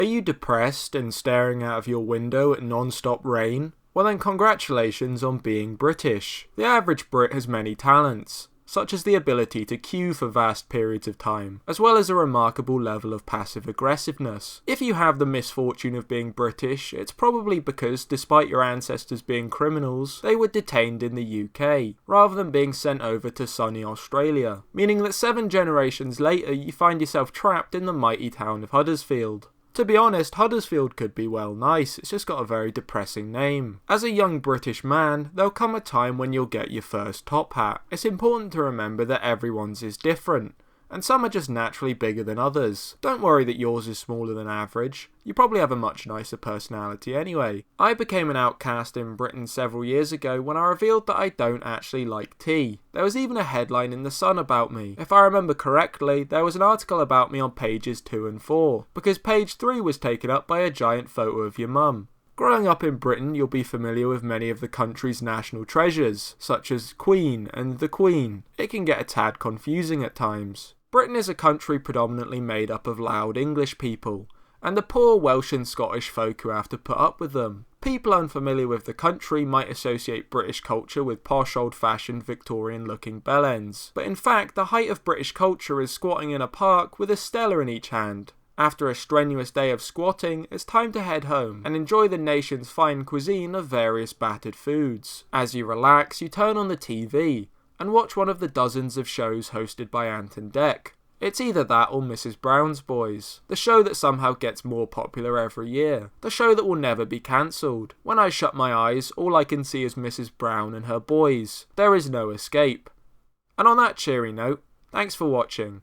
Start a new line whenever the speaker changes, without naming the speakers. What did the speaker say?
Are you depressed and staring out of your window at non-stop rain? Well then congratulations on being British. The average Brit has many talents, such as the ability to queue for vast periods of time, as well as a remarkable level of passive aggressiveness. If you have the misfortune of being British, it's probably because, despite your ancestors being criminals, they were detained in the UK, rather than being sent over to sunny Australia, meaning that 7 generations later you find yourself trapped in the mighty town of Huddersfield. To be honest, Huddersfield could be well nice, it's just got a very depressing name. As a young British man, there'll come a time when you'll get your first top hat. It's important to remember that everyone's is different, and some are just naturally bigger than others. Don't worry that yours is smaller than average, you probably have a much nicer personality anyway. I became an outcast in Britain several years ago when I revealed that I don't actually like tea. There was even a headline in The Sun about me. If I remember correctly, there was an article about me on pages 2 and 4, because page 3 was taken up by a giant photo of your mum. Growing up in Britain, you'll be familiar with many of the country's national treasures, such as Queen and the Queen. It can get a tad confusing at times. Britain is a country predominantly made up of loud English people, and the poor Welsh and Scottish folk who have to put up with them. People unfamiliar with the country might associate British culture with posh old-fashioned Victorian-looking bellends, but in fact the height of British culture is squatting in a park with a Stella in each hand. After a strenuous day of squatting, it's time to head home and enjoy the nation's fine cuisine of various battered foods. As you relax, you turn on the TV and watch one of the dozens of shows hosted by Ant and Dec. It's either that or Mrs. Brown's Boys, the show that somehow gets more popular every year, the show that will never be cancelled. When I shut my eyes, all I can see is Mrs. Brown and her boys. There is no escape. And on that cheery note, thanks for watching.